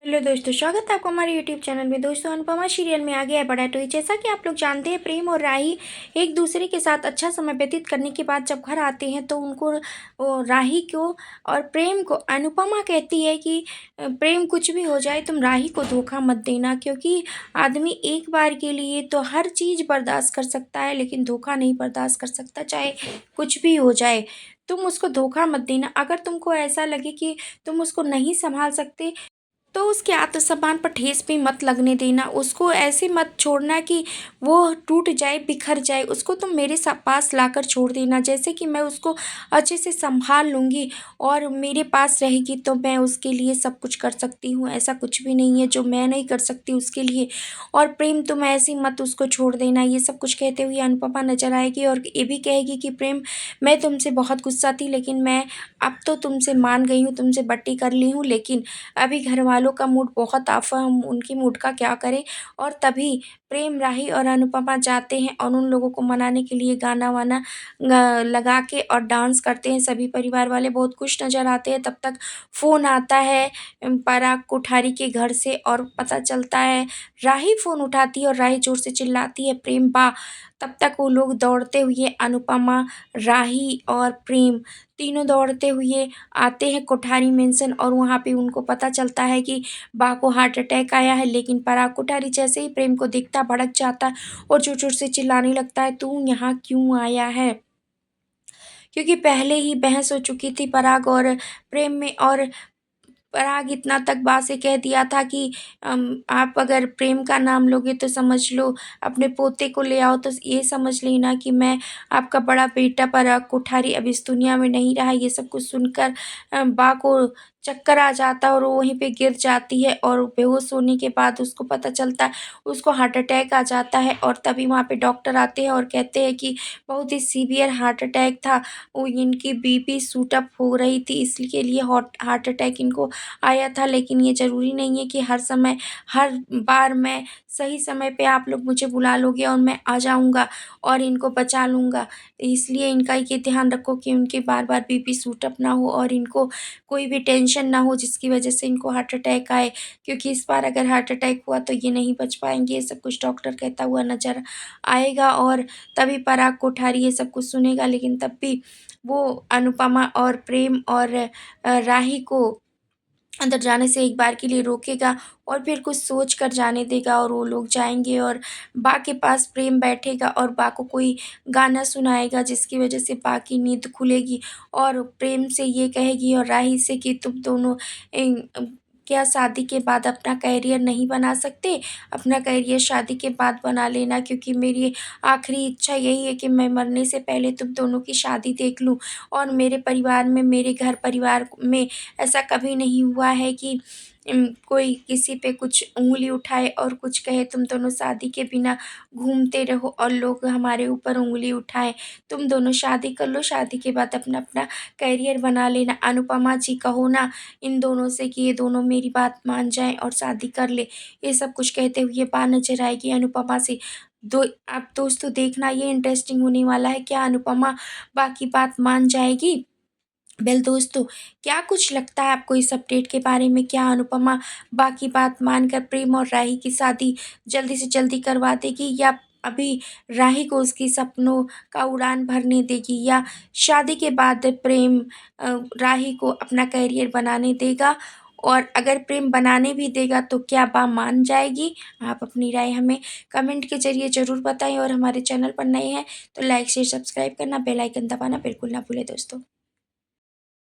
Hello दोस्तों, स्वागत है आपका हमारे यूट्यूब चैनल में। दोस्तों, अनुपमा सीरियल में आ गया है बड़ा ट्विस्ट। जैसा कि आप लोग जानते हैं, प्रेम और राही एक दूसरे के साथ अच्छा समय व्यतीत करने के बाद जब घर आते हैं तो उनको राही को और प्रेम को अनुपमा कहती है कि प्रेम कुछ भी हो जाए तुम राही को धोखा मत देना, क्योंकि आदमी एक बार के लिए तो हर चीज़ बर्दाश्त कर सकता है लेकिन धोखा नहीं बर्दाश्त कर सकता, चाहे कुछ भी हो जाए। तुम उसको धोखा मत देना। अगर तुमको ऐसा लगे कि तुम उसको नहीं संभाल सकते तो उसके आत्मसम्मान पर ठेस भी मत लगने देना। उसको ऐसे मत छोड़ना कि वो टूट जाए, बिखर जाए। उसको तुम मेरे पास लाकर छोड़ देना, जैसे कि मैं उसको अच्छे से संभाल लूँगी और मेरे पास रहेगी तो मैं उसके लिए सब कुछ कर सकती हूँ। ऐसा कुछ भी नहीं है जो मैं नहीं कर सकती उसके लिए। और प्रेम, तुम ऐसे ही मत उसको छोड़ देना। ये सब कुछ कहते हुए अनुपमा नजर आएगी और ये भी कहेगी कि प्रेम, मैं तुमसे बहुत गुस्सा थी लेकिन मैं अब तो तुमसे मान गई हूँ, तुमसे बट्टी कर ली हूँ, लेकिन अभी घरवालों का मूड बहुत ऑफ है, हम उनकी मूड का क्या करें। और तभी प्रेम, राही और अनुपमा जाते हैं और उन लोगों को मनाने के लिए गाना-वाना लगा के और डांस करते हैं। सभी परिवार वाले बहुत खुश नज़र आते हैं। तब तक फ़ोन आता है पराग कोठारी के घर से और पता चलता है, राही फ़ोन उठाती है और राही ज़ोर से चिल्लाती है, प्रेम बा। तब तक वो लोग दौड़ते हुए अनुपमा, राही और प्रेम तीनों दौड़ते हुए आते हैं कोठारी मेंशन और वहाँ पे उनको पता चलता है कि बा को हार्ट अटैक आया है। लेकिन पराग कोठारी जैसे ही प्रेम को दिखता भड़क जाता है और जोर-जोर से चिल्लाने लगता है, तू यहाँ क्यों आया है? क्योंकि पहले ही बहस हो चुकी थी पराग और प्रेम में और पराग इतना तक बा से कह दिया था कि आप अगर प्रेम का नाम लोगे तो समझ लो अपने पोते को ले आओ, तो ये समझ लेना कि मैं आपका बड़ा बेटा पराग कोठारी अब इस दुनिया में नहीं रहा। ये सब कुछ सुनकर बा को चक्कर आ जाता है और वो वहीं पे गिर जाती है और बेहोश होने के बाद उसको पता चलता है उसको हार्ट अटैक आ जाता है। और तभी वहाँ पे डॉक्टर आते हैं और कहते हैं कि बहुत ही सीवियर हार्ट अटैक था, वो इनकी बीपी शूट अप हो रही थी, इसके लिए हार्ट अटैक इनको आया था। लेकिन ये ज़रूरी नहीं है कि हर समय, हर बार मैं सही समय पे आप लोग मुझे बुला लोगे और मैं आ जाऊँगा और इनको बचा लूँगा। इसलिए इनका ये ध्यान रखो कि उनके बार-बार बीपी शूट अप ना हो और इनको कोई भी टेंशन ना हो जिसकी वजह से इनको हार्ट अटैक आए, क्योंकि इस बार अगर हार्ट अटैक हुआ तो ये नहीं बच पाएँगे। ये सब कुछ डॉक्टर कहता हुआ नज़र आएगा और तभी पराग कोठारी ये सब कुछ सुनेगा। लेकिन तब भी वो अनुपमा और प्रेम और राही को अंदर जाने से एक बार के लिए रोकेगा और फिर कुछ सोच कर जाने देगा और वो लोग जाएँगे और बा के पास प्रेम बैठेगा और बा को कोई गाना सुनाएगा जिसकी वजह से बा की नींद खुलेगी और प्रेम से ये कहेगी और राही से कि तुम दोनों क्या शादी के बाद अपना करियर नहीं बना सकते? अपना करियर शादी के बाद बना लेना, क्योंकि मेरी आखिरी इच्छा यही है कि मैं मरने से पहले तुम दोनों की शादी देख लूँ और मेरे परिवार में, मेरे घर परिवार में ऐसा कभी नहीं हुआ है कि कोई किसी पे कुछ उँगली उठाए और कुछ कहे, तुम दोनों शादी के बिना घूमते रहो और लोग हमारे ऊपर उँगली उठाएँ। तुम दोनों शादी कर लो, शादी के बाद अपना-अपना करियर बना लेना। अनुपमा जी, कहो ना इन दोनों से कि ये दोनों मेरी बात मान जाएँ और शादी कर लें। ये सब कुछ कहते हुए बा नज़र आएगी अनुपमा से। अब दोस्तों, देखना ये इंटरेस्टिंग होने वाला है, क्या अनुपमा बा की बात मान जाएगी? वेल दोस्तों, क्या कुछ लगता है आपको इस अपडेट के बारे में? क्या अनुपमा बा की बात मानकर प्रेम और राही की शादी जल्दी से जल्दी करवा देगी, या अभी राही को उसकी सपनों का उड़ान भरने देगी, या शादी के बाद प्रेम राही को अपना करियर बनाने देगा? और अगर प्रेम बनाने भी देगा तो क्या बा मान जाएगी? आप अपनी राय हमें कमेंट के ज़रिए ज़रूर बताएँ और हमारे चैनल पर नए हैं तो लाइक, शेयर, सब्सक्राइब करना, बेल आइकन दबाना बिल्कुल ना भूलें दोस्तों।